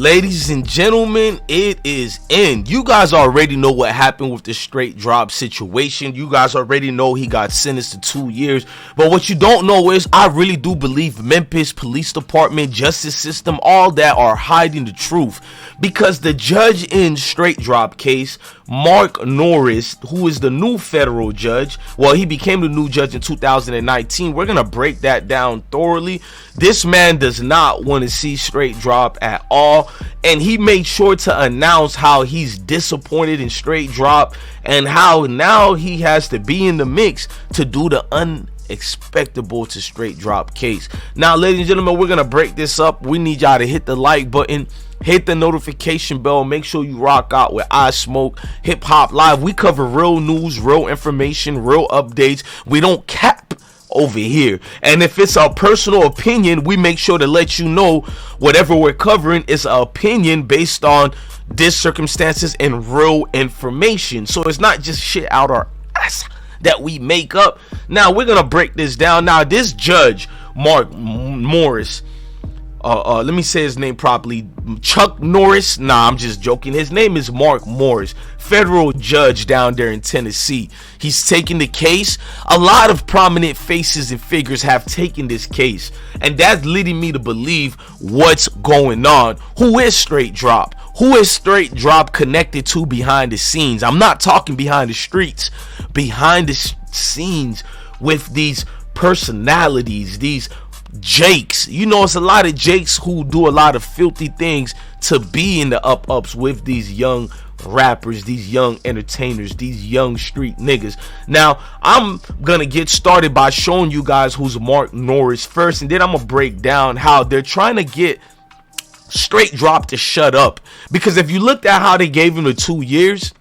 Ladies and gentlemen, it is in. You guys already know what happened with the Straight Drop situation. You guys already know he got sentenced to 2 years. But what you don't know is I really do believe Memphis Police Department, justice system, all that are hiding the truth. Because the judge in Straight Drop case, Mark Norris, who is the new federal judge, well, he became the new judge in 2019. We're going to break that down thoroughly. This man does not want to see Straight Drop at all. And he made sure to announce how he's disappointed in Straight Drop and how now he has to be in the mix to do the unexpectable to Straight Drop case. Now, ladies and gentlemen, we're going to break this up. We need y'all to hit the like button. Hit the notification bell. Make sure you rock out with I Smoke Hip Hop Live. We cover real news, real information, real updates. We don't cap over here. And if it's our personal opinion, we make sure to let you know whatever we're covering is an opinion based on this circumstances and real information. So it's not just shit out our ass that we make up. Now we're gonna break this down. Now this judge, Mark Morris, let me say his name properly. Chuck Norris. Nah, I'm just joking. His name is Mark Morris, federal judge down there in Tennessee. He's taking the case. A lot of prominent faces and figures have taken this case, and that's leading me to believe what's going on. Who is Straight Drop? Who is Straight Drop connected to behind the scenes? I'm not talking behind the streets, behind the scenes with these personalities, these Jakes. You know, it's a lot of Jakes who do a lot of filthy things to be in the ups with these young rappers, these young entertainers, these young street niggas. Now I'm gonna get started by showing you guys who's Mark Norris first, and then I'm gonna break down how they're trying to get Straight Drop to shut up. Because if you looked at how they gave him the 2 years,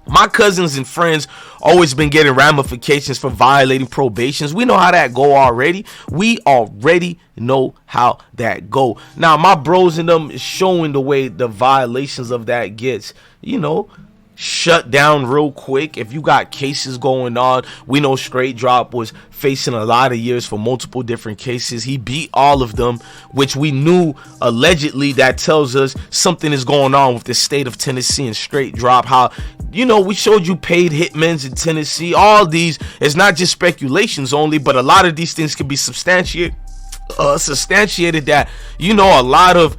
my cousins and friends always been getting ramifications for violating probations. We know how that go already. We already know how that go. Now my bros and them is showing the way the violations of that gets, you know, shut down real quick. If you got cases going on, we know Straight Drop was facing a lot of years for multiple different cases. He beat all of them, which we knew allegedly. That tells us something is going on with the state of Tennessee and Straight Drop. How, you know, we showed you paid hitmen in Tennessee. All these, it's not just speculations only, but a lot of these things can be substantiated that, you know, a lot of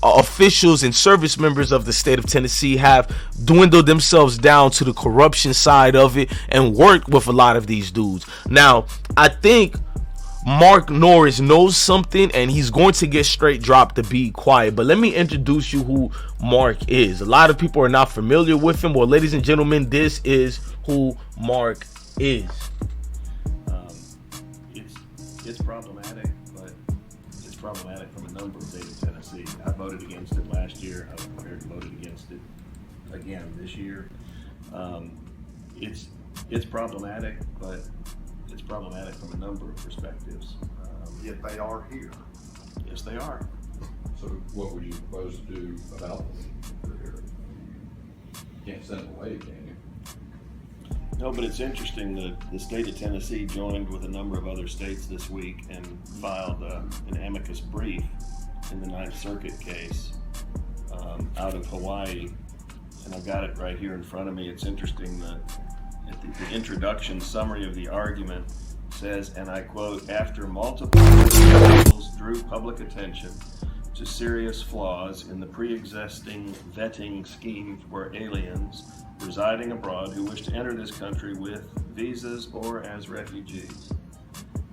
officials and service members of the state of Tennessee have dwindled themselves down to the corruption side of it and worked with a lot of these dudes. Now, I think Mark Norris knows something and he's going to get Straight Drop to be quiet. But let me introduce you who Mark is. A lot of people are not familiar with him. Well, ladies and gentlemen, this is who Mark is. It's problematic, but it's problematic from a number of states in Tennessee. I voted against it last year. I was prepared to vote against it again this year. It's problematic, but it's problematic from a number of perspectives. Yet they are here. Yes, they are. So what would you propose to do about them? You can't send them away, can you? No, but it's interesting that the state of Tennessee joined with a number of other states this week and filed an amicus brief in the Ninth Circuit case out of Hawaii. And I've got it right here in front of me. It's interesting that at the introduction summary of the argument says, and I quote, after multiple officials drew public attention to serious flaws in the pre-existing vetting scheme for aliens residing abroad who wish to enter this country with visas or as refugees,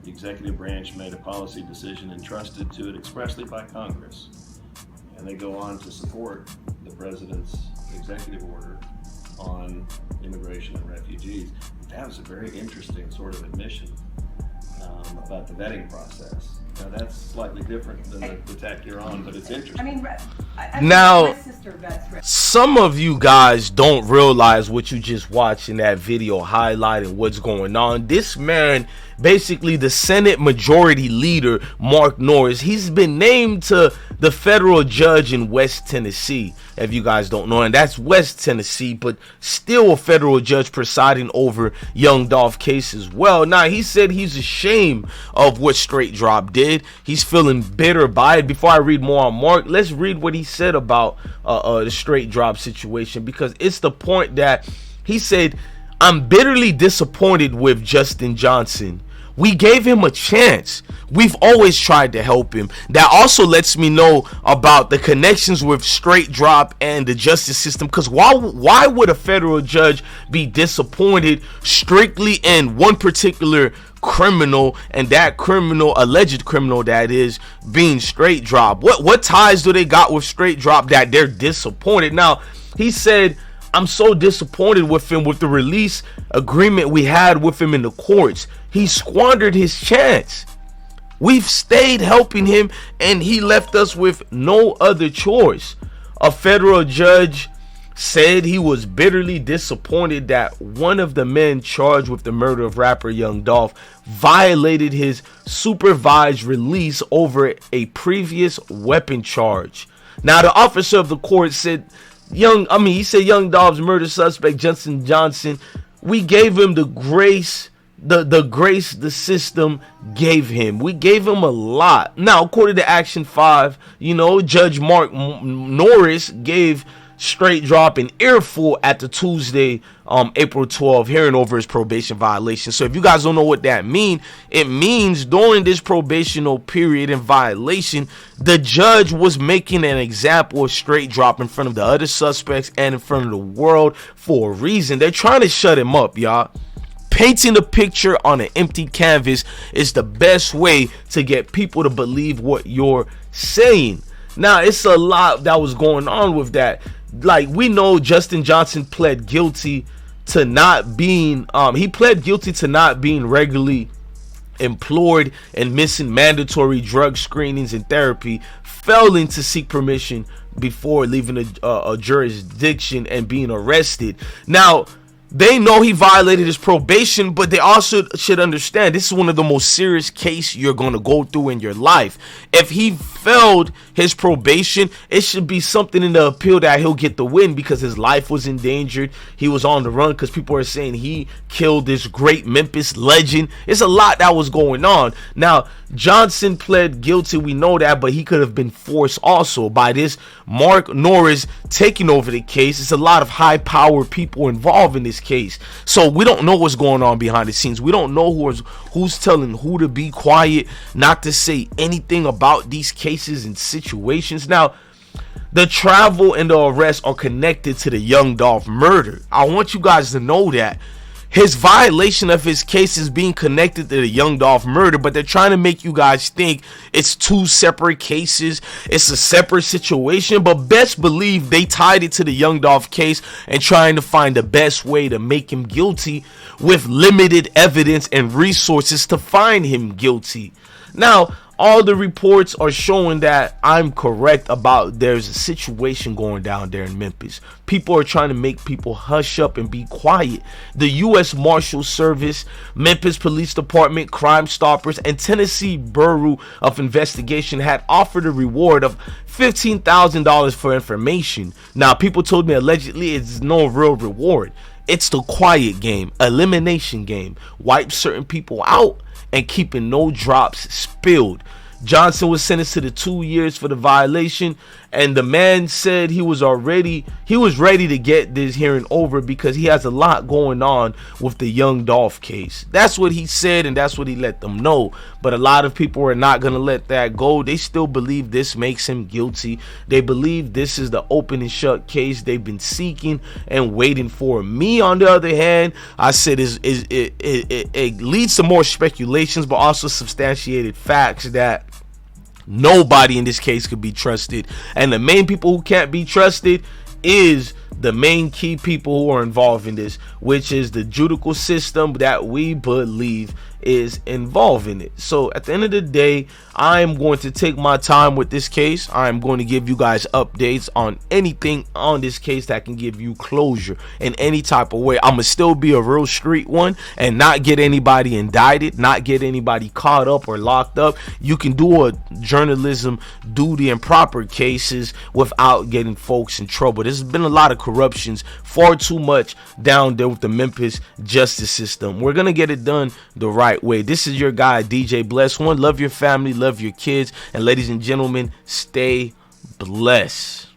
the executive branch made a policy decision entrusted to it expressly by Congress. And they go on to support the president's executive order on immigration and refugees. That was a very interesting sort of admission about the vetting process. Now that's slightly different than the tack you're on, but it's interesting. I mean, Now, my sister vets. some of you guys don't realize what you just watched in that video highlighting what's going on. This man, basically the Senate Majority Leader, Mark Norris, he's been named to the federal judge in West Tennessee, if you guys don't know, and that's West Tennessee, but still a federal judge presiding over young Dolph case as well. Now, he said he's ashamed shame of what Straight Drop did. He's feeling bitter by it. Before I read more on Mark, let's read what he said about the Straight Drop situation, because it's the point that he said, "I'm bitterly disappointed with Justin Johnson. We gave him a chance. We've always tried to help him." That also lets me know about the connections with Straight Drop and the justice system, because why would a federal judge be disappointed strictly in one particular criminal, and that criminal, alleged criminal, that is being Straight Drop? What ties do they got with Straight Drop that they're disappointed? Now, he said, "I'm so disappointed with him with the release agreement we had with him in the courts. He squandered his chance. We've stayed helping him and he left us with no other choice." A federal judge said he was bitterly disappointed that one of the men charged with the murder of rapper Young Dolph violated his supervised release over a previous weapon charge. Now, the officer of the court said, Young Dolph's murder suspect, Justin Johnson, we gave him the grace, the grace the system gave him. We gave him a lot. Now, according to Action 5, Judge Mark Norris gave Straight Drop an earful at the Tuesday, April 12th hearing over his probation violation. So if you guys don't know what that means, it means during this probational period and violation, the judge was making an example of Straight Drop in front of the other suspects and in front of the world for a reason. They're trying to shut him up, y'all. Painting a picture on an empty canvas is the best way to get people to believe what you're saying. Now, it's a lot that was going on with that. Like, we know Justin Johnson pled guilty to not being regularly employed and missing mandatory drug screenings and therapy, failing to seek permission before leaving a jurisdiction and being arrested. Now, they know he violated his probation, but they also should understand this is one of the most serious cases you're going to go through in your life. If he failed his probation, it should be something in the appeal that he'll get the win, because his life was endangered. He was on the run because people are saying he killed this great Memphis legend. It's a lot that was going on. Now, Johnson pled guilty, we know that, but he could have been forced also by this Mark Norris taking over the case. It's a lot of high-powered people involved in this case, so we don't know what's going on behind the scenes. We don't know who's telling who to be quiet, not to say anything about these cases and situations. Now, the travel and the arrest are connected to the Young Dolph murder. I want you guys to know that his violation of his case is being connected to the Young Dolph murder, but they're trying to make you guys think it's two separate cases, it's a separate situation. But best believe they tied it to the Young Dolph case and trying to find the best way to make him guilty with limited evidence and resources to find him guilty. Now, all the reports are showing that I'm correct about there's a situation going down there in Memphis. People are trying to make people hush up and be quiet. The U.S. Marshal Service, Memphis Police Department, Crime Stoppers, and Tennessee Bureau of Investigation had offered a reward of $15,000 for information. Now, people told me allegedly it's no real reward. It's the quiet game, elimination game. Wipe certain people out and keeping no drops spilled. Johnson was sentenced to the 2 years for the violation, and the man said he was ready to get this hearing over because he has a lot going on with the Young Dolph case. That's what he said, and that's what he let them know. But a lot of people are not going to let that go. They still believe this makes him guilty. They believe this is the open and shut case they've been seeking and waiting for. Me, on the other hand, I said it leads to more speculations, but also substantiated facts that nobody in this case could be trusted, and the main people who can't be trusted is the main key people who are involved in this, which is the judicial system that we believe is involved in it. So at the end of the day, I am going to take my time with this case. I am going to give you guys updates on anything on this case that can give you closure in any type of way. I'm gonna still be a real street one and not get anybody indicted, not get anybody caught up or locked up. You can do a journalism duty and proper cases without getting folks in trouble. There's been a lot of corruptions far too much down there with the Memphis justice system. We're gonna get it done the right way. This is your guy, DJ Bless One. Love your family, love your kids, and ladies and gentlemen, stay blessed.